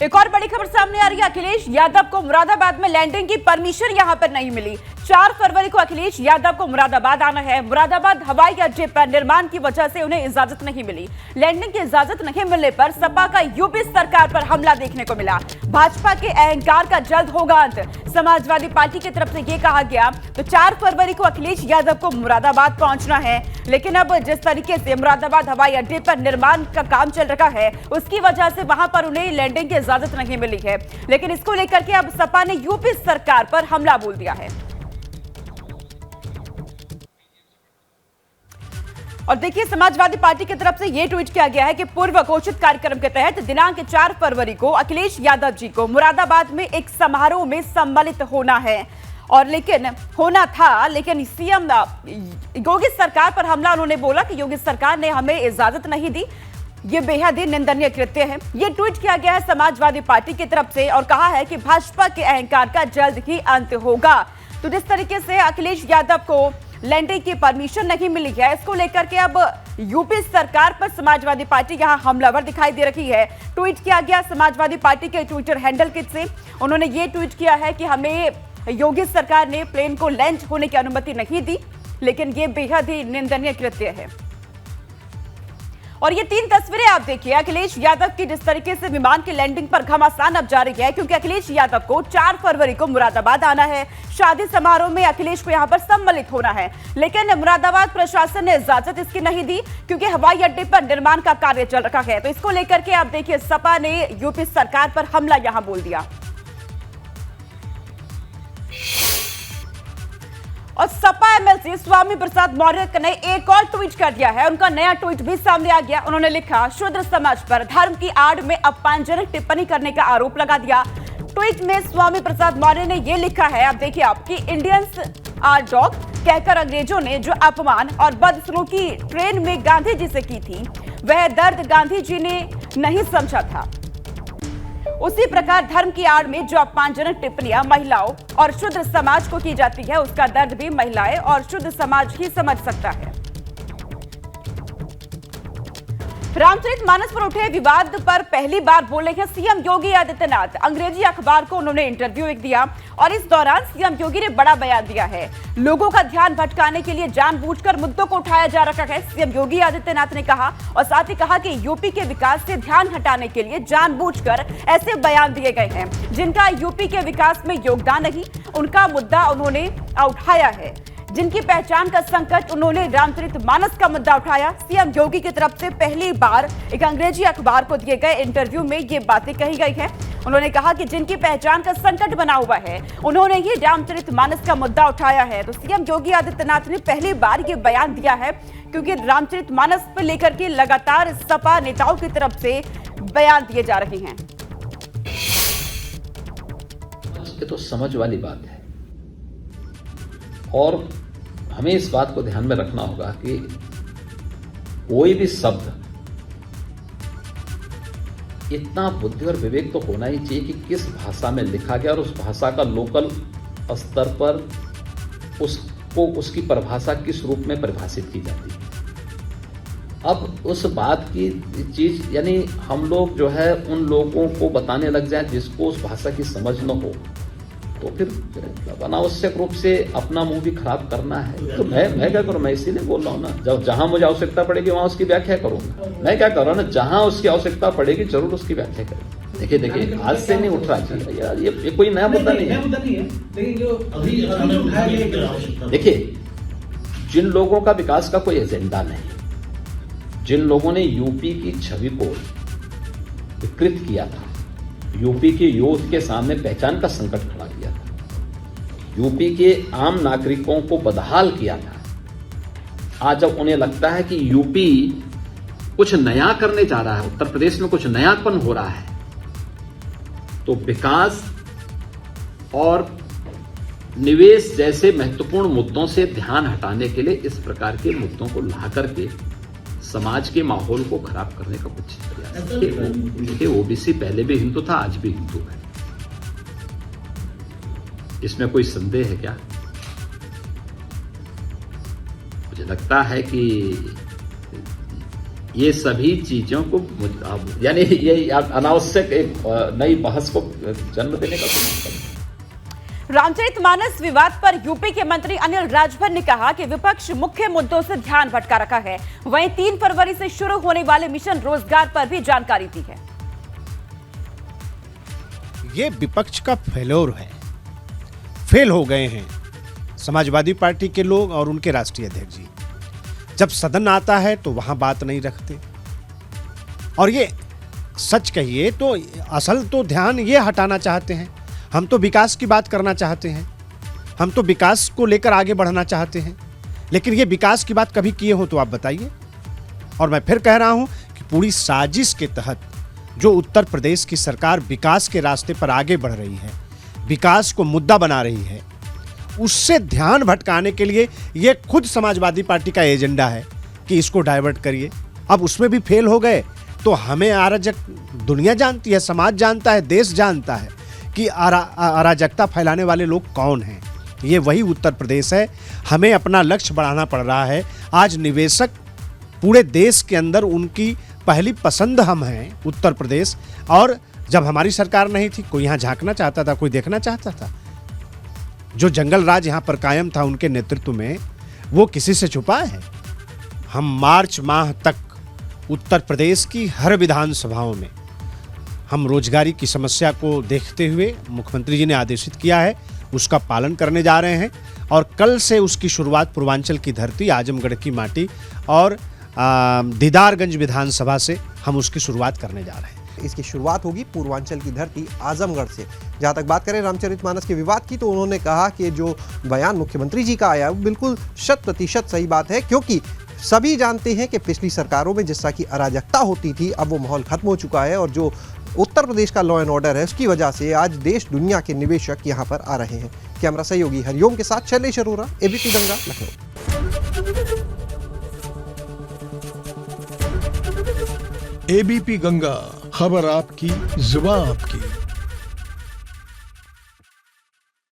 एक और बड़ी खबर सामने आ रही है। अखिलेश यादव को मुरादाबाद में लैंडिंग की परमिशन यहां पर नहीं मिली। 4 फरवरी को अखिलेश यादव को मुरादाबाद आना है। मुरादाबाद हवाई अड्डे पर निर्माण की वजह से उन्हें इजाजत नहीं मिली। लैंडिंग की इजाजत नहीं मिलने पर सपा का यूपी सरकार पर हमला देखने को मिला। भाजपा के अहंकार का जल्द होगा अंत, समाजवादी पार्टी की तरफ से यह कहा गया। तो 4 फरवरी को अखिलेश यादव को मुरादाबाद पहुंचना है, लेकिन अब जिस तरीके से मुरादाबाद हवाई अड्डे पर निर्माण का काम चल रहा है, उसकी वजह से वहां पर उन्हें लैंडिंग की इजाजत नहीं मिली है। लेकिन इसको लेकर के अब सपा ने यूपी सरकार पर हमला बोल दिया है। और देखिए, समाजवादी पार्टी की तरफ से यह ट्वीट किया गया है कि पूर्व घोषित कार्यक्रम के तहत दिनांक 4 फरवरी को अखिलेश यादव जी को मुरादाबाद में एक समारोह में सम्मिलित होना है और लेकिन होना था, लेकिन सीएम योगी सरकार पर हमला। उन्होंने बोला कि योगी सरकार ने हमें इजाजत नहीं दी, ये बेहद ही निंदनीय कृत्य है। ये ट्वीट किया गया है समाजवादी पार्टी की तरफ से और कहा है कि भाजपा के अहंकार का जल्द ही अंत होगा। तो जिस तरीके से अखिलेश यादव को लैंडिंग की परमिशन नहीं मिली है, इसको लेकर के अब यूपी सरकार पर समाजवादी पार्टी यहां हमलावर दिखाई दे रही है। ट्वीट किया गया समाजवादी पार्टी के ट्विटर हैंडल के से। उन्होंने ये ट्वीट किया है कि हमें योगी सरकार ने प्लेन को लैंड होने की अनुमति नहीं दी, लेकिन ये बेहद ही निंदनीय कृत्य है। और ये 3 तस्वीरें आप देखिए अखिलेश यादव की, जिस तरीके से विमान की लैंडिंग पर घमासान अब जारी है, क्योंकि अखिलेश यादव को 4 फरवरी को मुरादाबाद आना है। शादी समारोह में अखिलेश को यहां पर सम्मिलित होना है, लेकिन मुरादाबाद प्रशासन ने इजाजत इसकी नहीं दी, क्योंकि हवाई अड्डे पर निर्माण का कार्य चल रहा है। तो इसको लेकर के आप देखिए, सपा ने यूपी सरकार पर हमला यहां बोल दिया। और सपा एमएलसी स्वामी प्रसाद मौर्य ने एक और ट्वीट कर दिया है। उनका नया ट्वीट भी सामने आ गया। उन्होंने लिखा, शूद्र समाज पर धर्म की आड़ में अपमानजनक टिप्पणी करने का आरोप लगा दिया। ट्वीट में स्वामी प्रसाद मौर्य ने यह लिखा है, अब देखिए आपकी, इंडियंस आर डॉग कहकर अंग्रेजों ने जो अपमान और बदसलूकी ट्रेन में गांधी जी से की थी, वह दर्द गांधी जी ने नहीं समझा था। उसी प्रकार धर्म की आड़ में जो अपमानजनक टिप्पणियां महिलाओं और शुद्ध समाज को की जाती है, उसका दर्द भी महिलाएं और शुद्ध समाज ही समझ सकता है। रामचरितमानस पर उठे विवाद पर पहली बार बोले हैं सीएम योगी आदित्यनाथ। अंग्रेजी अखबार को उन्होंने इंटरव्यू दिया और इस दौरान सीएम योगी ने बड़ा बयान दिया है। लोगों का ध्यान भटकाने के लिए जानबूझकर मुद्दों को उठाया जा रहा है, सीएम योगी आदित्यनाथ ने कहा। और साथ ही कहा कि यूपी के विकास से ध्यान हटाने के लिए जानबूझकर ऐसे बयान दिए गए हैं जिनका यूपी के विकास में योगदान नहीं, उनका मुद्दा उन्होंने उठाया है। जिनकी पहचान का संकट, उन्होंने रामचरितमानस का मुद्दा उठाया। सीएम योगी की तरफ से पहली बार एक अंग्रेजी अखबार को दिए गए इंटरव्यू में ये बातें कही गई हैं। उन्होंने कहा कि जिनकी पहचान का संकट बना हुआ है, उन्होंने ही रामचरितमानस का मुद्दा उठाया है। तो सीएम योगी आदित्यनाथ ने पहली बार ये बयान दिया है, क्योंकि रामचरितमानस पर लेकर के लगातार सपा नेताओं की तरफ से बयान दिए जा रहे हैं। ये तो समझ वाली बात है और हमें इस बात को ध्यान में रखना होगा कि कोई भी शब्द, इतना बुद्धि और विवेक तो होना ही चाहिए कि किस भाषा में लिखा गया और उस भाषा का लोकल स्तर पर उसको, उसकी परिभाषा किस रूप में परिभाषित की जाती है। अब उस बात की चीज, यानी हम लोग जो है उन लोगों को बताने लग जाए जिसको उस भाषा की समझ न हो, तो फिर अनावश्यक रूप से अपना मुंह भी खराब करना है। तो मैं क्या करूं, मैं इसीलिए बोल रहा हूं ना, जब जहां मुझे आवश्यकता पड़ेगी वहां उसकी व्याख्या करूंगा। मैं क्या कर रहा हूं ना, जहां उसकी आवश्यकता पड़ेगी जरूर उसकी व्याख्या करें। देखिए आज से नहीं उठ रहा है यार, ये कोई नया मुद्दा नहीं है। देखिए, जिन लोगों का विकास का कोई एजेंडा नहीं, जिन लोगों ने यूपी की छवि को विकृत किया था, यूपी के यूथ के सामने पहचान का संकट खड़ा किया था, यूपी के आम नागरिकों को बदहाल किया था, आज जब उन्हें लगता है कि यूपी कुछ नया करने जा रहा है, उत्तर प्रदेश में कुछ नयापन हो रहा है, तो विकास और निवेश जैसे महत्वपूर्ण मुद्दों से ध्यान हटाने के लिए इस प्रकार के मुद्दों को ला करके समाज के माहौल को खराब करने का कुछ प्रयास। देखिए, ओबीसी पहले भी हिंदू था, आज भी हिंदू है, इसमें कोई संदेह है क्या? मुझे लगता है कि ये सभी चीजों को यानी ये अनावश्यक एक नई बहस को जन्म देने का कोशिश करते हैं। रामचरितमानस विवाद पर यूपी के मंत्री अनिल राजभर ने कहा कि विपक्ष मुख्य मुद्दों से ध्यान भटका रखा है। वहीं 3 फरवरी से शुरू होने वाले मिशन रोजगार पर भी जानकारी दी है। ये विपक्ष का फेल्योर है, फेल हो गए हैं समाजवादी पार्टी के लोग और उनके राष्ट्रीय अध्यक्ष जी। जब सदन आता है तो वहां बात नहीं रखते, और ये सच कहिए तो असल तो ध्यान ये हटाना चाहते हैं। हम तो विकास की बात करना चाहते हैं, हम तो विकास को लेकर आगे बढ़ना चाहते हैं, लेकिन ये विकास की बात कभी किए हो तो आप बताइए। और मैं फिर कह रहा हूं कि पूरी साजिश के तहत जो उत्तर प्रदेश की सरकार विकास के रास्ते पर आगे बढ़ रही है, विकास को मुद्दा बना रही है, उससे ध्यान भटकाने के लिए ये खुद समाजवादी पार्टी का एजेंडा है कि इसको डाइवर्ट करिए। अब उसमें भी फेल हो गए तो हमें अराजक दुनिया जानती है, समाज जानता है, देश जानता है कि अराजकता फैलाने वाले लोग कौन हैं। ये वही उत्तर प्रदेश है। हमें अपना लक्ष्य बढ़ाना पड़ रहा है। आज निवेशक पूरे देश के अंदर उनकी पहली पसंद हम हैं, उत्तर प्रदेश। और जब हमारी सरकार नहीं थी, कोई यहाँ झांकना चाहता था, कोई देखना चाहता था? जो जंगल राज यहाँ पर कायम था उनके नेतृत्व में, वो किसी से छुपा है? हम मार्च माह तक उत्तर प्रदेश की हर विधानसभाओं में हम रोजगारी की समस्या को देखते हुए मुख्यमंत्री जी ने आदेशित किया है, उसका पालन करने जा रहे हैं। और कल से उसकी शुरुआत पूर्वांचल की धरती, आजमगढ़ की माटी और दीदारगंज विधानसभा से हम उसकी शुरुआत करने जा रहे हैं। इसकी शुरुआत होगी पूर्वांचल की धरती आजमगढ़ से। जहां तक बात करें रामचरितमानस के विवाद की, तो उन्होंने कहा कि जो बयान मुख्यमंत्री जी का आया वो बिल्कुल 100% सही बात है, क्योंकि सभी जानते हैं कि पिछली सरकारों में जिस तरह की अराजकता होती थी, अब वो माहौल खत्म हो चुका है। और जो उत्तर प्रदेश का लॉ एंड ऑर्डर है, उसकी वजह से आज देश दुनिया के निवेशक यहाँ पर आ रहे हैं। कैमरा सहयोगी हरिओम के साथ शैलेश अरोरा, एबीपी गंगा, लखनऊ। एबीपी गंगा, खबर आपकी, जुबान आपकी।